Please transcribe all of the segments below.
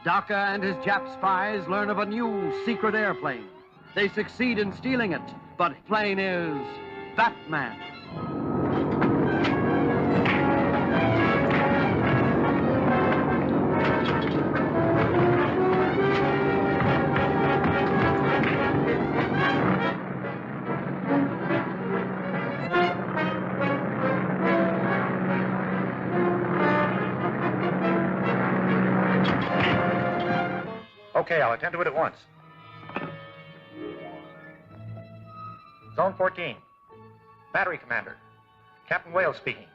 Daka and his Jap spies learn of a new secret airplane. They succeed in stealing it, but the plane is Batman. Okay, I'll attend to it at once. Zone 14. Battery Commander. Captain Wales speaking.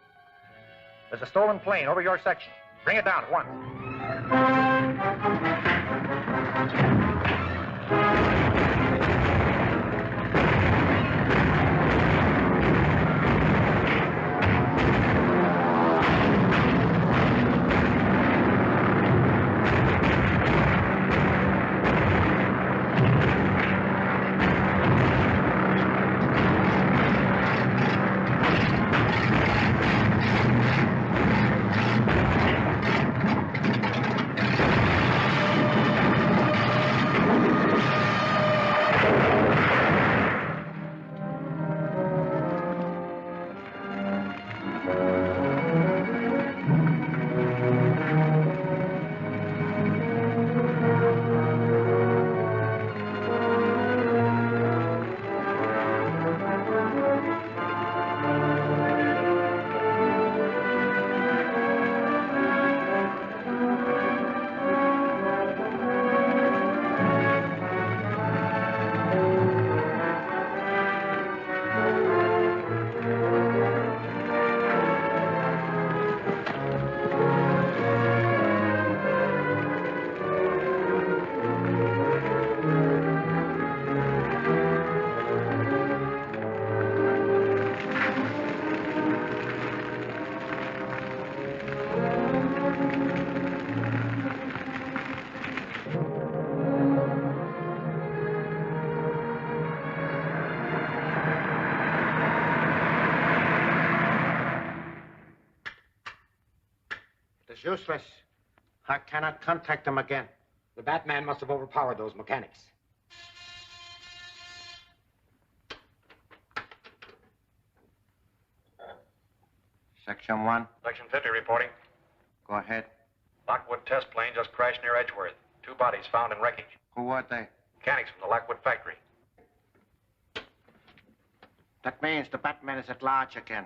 There's a stolen plane over your section. Bring it down at once. It's useless. I cannot contact them again. The Batman must have overpowered those mechanics. Section 1. Section 50 reporting. Go ahead. Lockwood test plane just crashed near Edgeworth. 2 bodies found in wreckage. Who are they? Mechanics from the Lockwood factory. That means the Batman is at large again.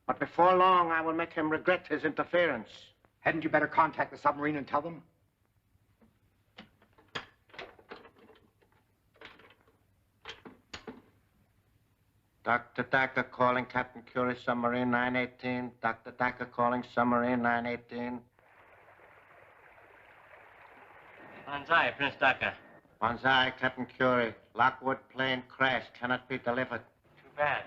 But before long, I will make him regret his interference. Hadn't you better contact the submarine and tell them? Dr. Dacker calling Captain Curie, submarine 918. Dr. Dacker calling submarine 918. Banzai, Prince Dacker. Banzai, Captain Curie. Lockwood plane crashed. Cannot be delivered. Too bad.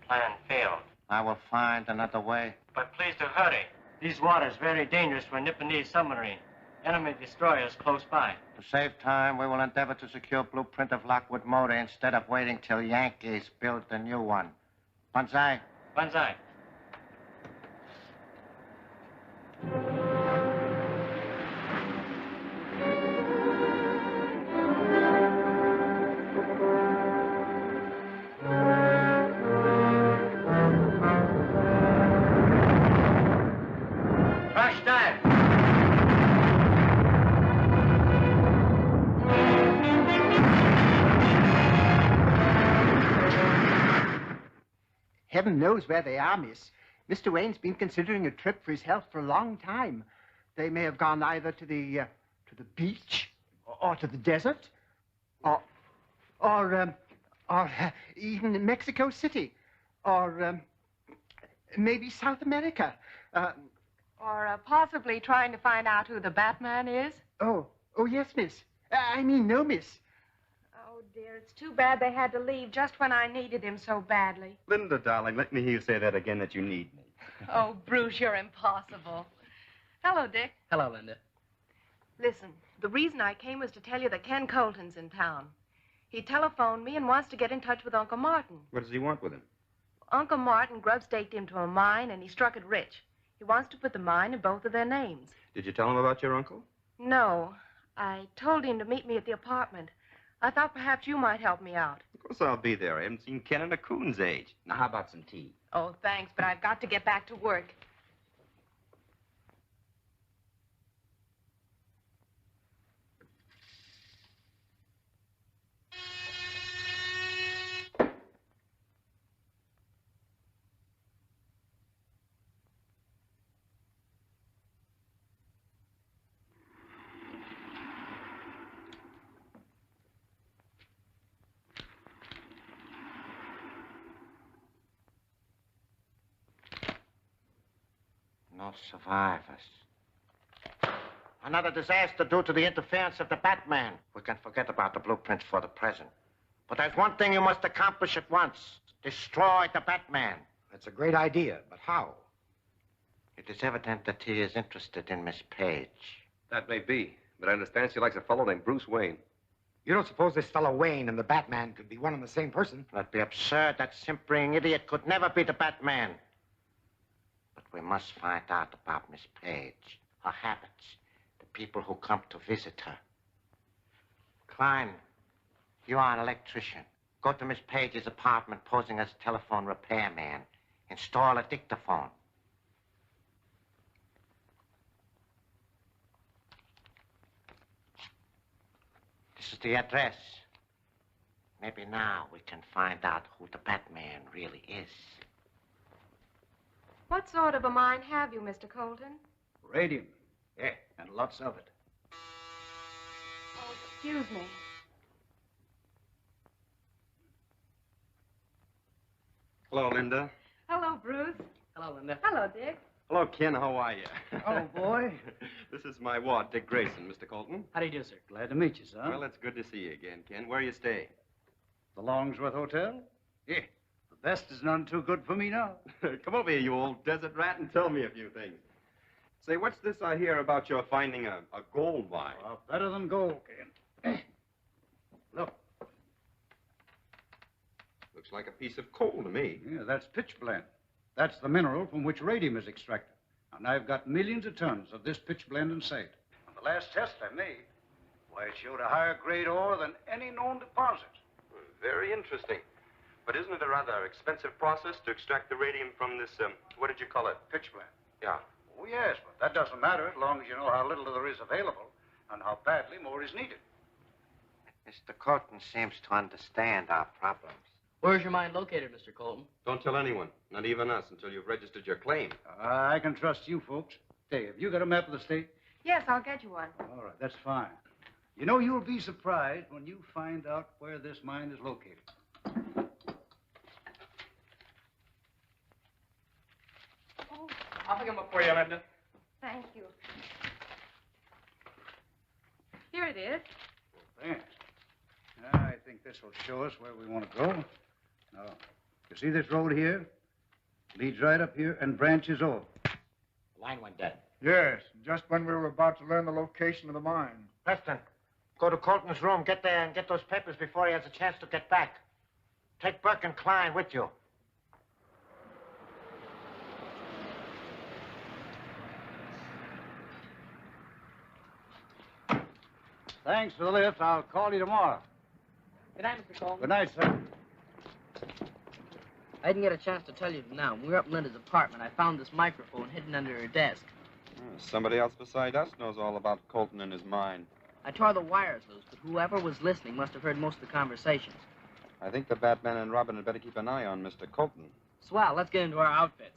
Plan failed. I will find another way. But please to hurry. These waters very dangerous for a Nipponese submarine. Enemy destroyers close by. To save time, we will endeavor to secure blueprint of Lockwood motor instead of waiting till Yankees build the new one. Banzai. Banzai. Crash dive. Heaven knows where they are, miss. Mr. Wayne's been considering a trip for his health for a long time. They may have gone either to the beach or to the desert or even Mexico City or maybe South America. Or possibly trying to find out who the Batman is? Oh, yes, miss. I mean, no, miss. Oh, dear, it's too bad they had to leave just when I needed him so badly. Linda, darling, let me hear you say that again, that you need me. Oh, Bruce, you're impossible. Hello, Dick. Hello, Linda. Listen, the reason I came was to tell you that Ken Colton's in town. He telephoned me and wants to get in touch with Uncle Martin. What does he want with him? Uncle Martin grub-staked him to a mine, and he struck it rich. He wants to put the mine in both of their names. Did you tell him about your uncle? No. I told him to meet me at the apartment. I thought perhaps you might help me out. Of course I'll be there. I haven't seen Ken in a coon's age. Now, how about some tea? Oh, thanks, but I've got to get back to work. No survivors. Another disaster due to the interference of the Batman. We can forget about the blueprints for the present. But there's one thing you must accomplish at once. Destroy the Batman. That's a great idea, but how? It is evident that he is interested in Miss Page. That may be, but I understand she likes a fellow named Bruce Wayne. You don't suppose this fellow Wayne and the Batman could be one and the same person? That'd be absurd. That simpering idiot could never be the Batman. But we must find out about Miss Page, her habits, the people who come to visit her. Klein, you are an electrician. Go to Miss Page's apartment posing as a telephone repairman. Install a dictaphone. This is the address. Maybe now we can find out who the Batman really is. What sort of a mind have you, Mr. Colton? Radium. Yeah, and lots of it. Oh, excuse me. Hello, Linda. Hello, Bruce. Hello, Linda. Hello, Dick. Hello, Ken. How are you? Oh, boy. This is my ward, Dick Grayson, Mr. Colton. How do you do, sir? Glad to meet you, son. Well, it's good to see you again, Ken. Where you stay? The Longsworth Hotel? Yeah. The best is none too good for me now. Come over here, you old desert rat, and tell me a few things. Say, what's this I hear about your finding a gold mine? Well, better than gold, Ken. Look. Looks like a piece of coal to me. Yeah, that's pitchblende. That's the mineral from which radium is extracted. And I've got millions of tons of this pitchblende in sight. On the last test I made, why, it showed a higher grade ore than any known deposit. Very interesting. But isn't it a rather expensive process to extract the radium from this, what did you call it? Pitchblende. Yeah. Oh, yes, but that doesn't matter as long as you know how little there is available and how badly more is needed. Mr. Colton seems to understand our problems. Where's your mine located, Mr. Colton? Don't tell anyone, not even us, until you've registered your claim. I can trust you folks. Hey, have you got a map of the state? Yes, I'll get you one. All right, that's fine. You know, you'll be surprised when you find out where this mine is located. Oh, I'll pick them up for you, Linda. thank you. Here it is. Thanks. I think this will show us where we want to go. Now, you see this road here? Leads right up here and branches off. The line went dead. Yes, just when we were about to learn the location of the mine. Preston, go to Colton's room, get there and get those papers before he has a chance to get back. Take Burke and Klein with you. Thanks for the lift. I'll call you tomorrow. Good night, Mr. Colton. Good night, sir. I didn't get a chance to tell you now. When we were up in Linda's apartment, I found this microphone hidden under her desk. Somebody else beside us knows all about Colton and his mine. I tore the wires loose, but whoever was listening must have heard most of the conversations. I think the Batman and Robin had better keep an eye on Mr. Colton. Swell, let's get into our outfits.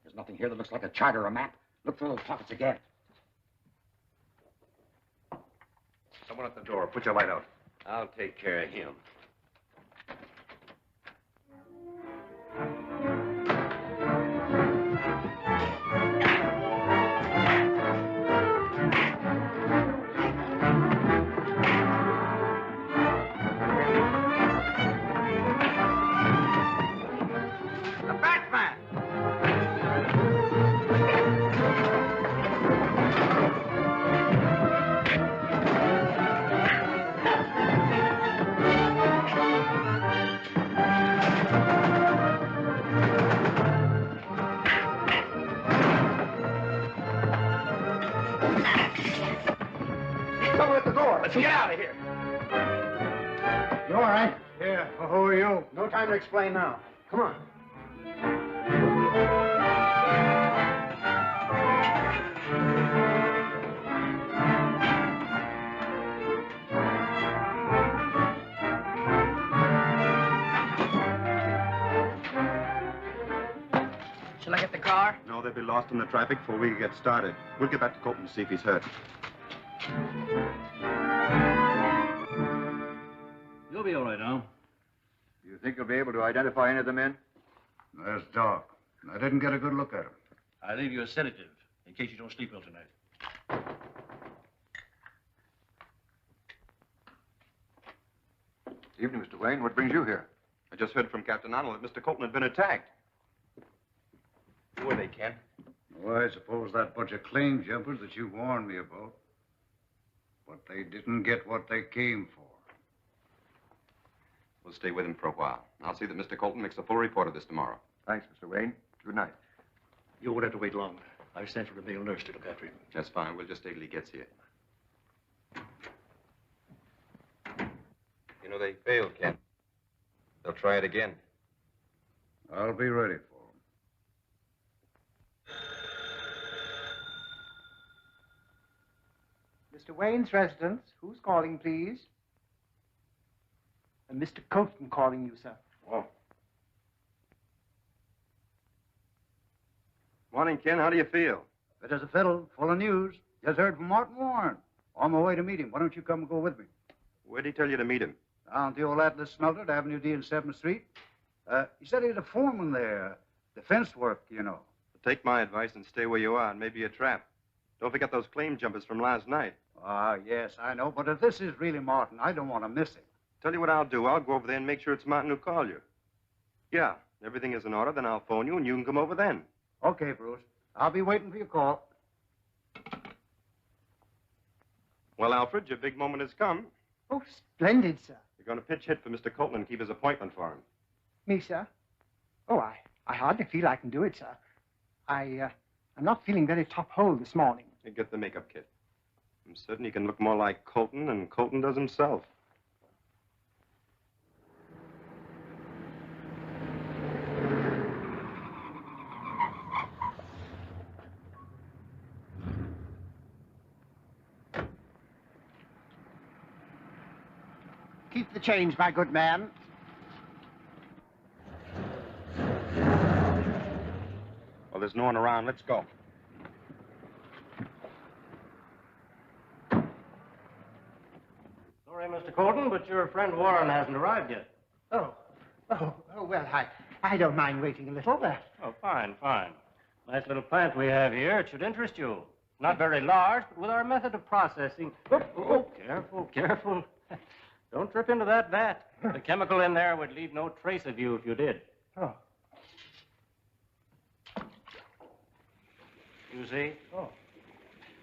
There's nothing here that looks like a chart or a map. Look through those pockets again. Someone at the door. Put your light out. I'll take care of him. The Batman! Let's get out of here. You all right? Yeah, well, who are you? No time to explain now. Come on. Shall I get the car? No, they'll be lost in the traffic before we get started. We'll get back to Colton to see if he's hurt. You'll be all right, Al. You think you'll be able to identify any of the men? There's Doc. I didn't get a good look at him. I'll leave you a sedative in case you don't sleep well tonight. Evening, Mr. Wayne. What brings you here? I just heard from Captain Arnold that Mr. Colton had been attacked. Who are they, Ken? Oh, I suppose that bunch of claim jumpers that you warned me about. But they didn't get what they came for. We'll stay with him for a while. I'll see that Mr. Colton makes a full report of this tomorrow. Thanks, Mr. Wayne. Good night. You won't have to wait long. I've sent for the male nurse to look after him. That's fine. We'll just stay till he gets here. You know, they failed, Ken. They'll try it again. I'll be ready for him. Mr. Wayne's residence. Who's calling, please? Mr. Colton calling you, sir. Oh. Morning, Ken. How do you feel? Fit as a fiddle, full of news. Just heard from Martin Warren. On my way to meet him. Why don't you come and go with me? Where'd he tell you to meet him? Down at the old Atlas Smelter at Avenue D and 7th Street. He said he had a foreman there. Defense work, you know. Take my advice and stay where you are, and maybe a trap. Don't forget those claim jumpers from last night. Ah, yes, I know. But if this is really Martin, I don't want to miss him. Tell you what I'll do. I'll go over there and make sure it's Martin who called you. Yeah, everything is in order. Then I'll phone you, and you can come over then. Okay, Bruce. I'll be waiting for your call. Well, Alfred, your big moment has come. Oh, splendid, sir. You're going to pitch hit for Mr. Colton and keep his appointment for him. Me, sir? Oh, I hardly feel I can do it, sir. I'm not feeling very top-hole this morning. You get the makeup kit. I'm certain he can look more like Colton than Colton does himself. Keep the change, my good man. Well, there's no one around. Let's go. Sorry, Mr. Colton, but your friend Warren hasn't arrived yet. Oh, well, I don't mind waiting a little. Oh, fine. Nice little plant we have here. It should interest you. Not very large, but with our method of processing... Oh, careful. Don't trip into that vat. The chemical in there would leave no trace of you if you did. Oh. You see? Oh.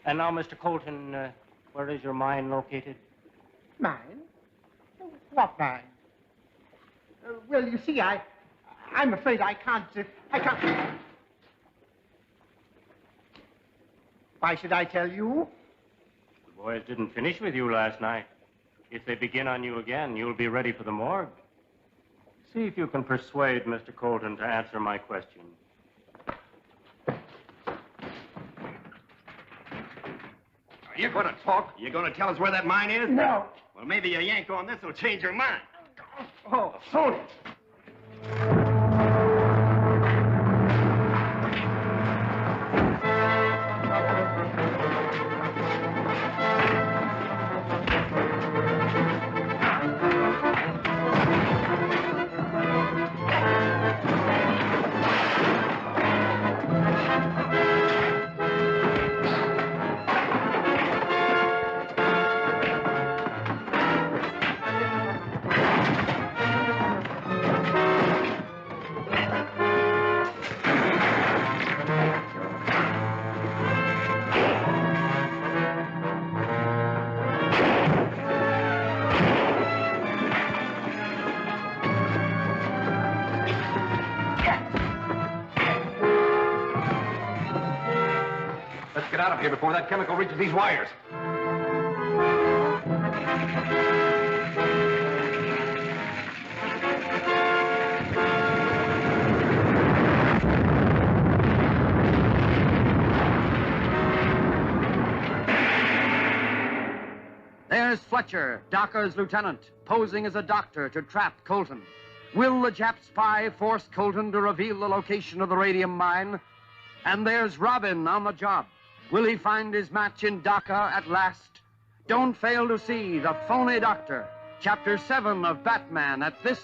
And now, Mr. Colton, where is your mine located? Mine? What mine? Well, you see, I'm afraid I can't... Why should I tell you? The boys didn't finish with you last night. If they begin on you again, you'll be ready for the morgue. See if you can persuade Mr. Colton to answer my question. Are you going to talk? Are you going to tell us where that mine is? No. Well, maybe a yank on this will change your mind. Oh, sorry. Let's get out of here before that chemical reaches these wires. there's Fletcher, Docker's lieutenant, posing as a doctor to trap Colton. Will the Jap spy force Colton to reveal the location of the radium mine? And there's Robin on the job. Will he find his match in Docker at last? Don't fail to see The Phony Doctor, Chapter 7 of Batman at this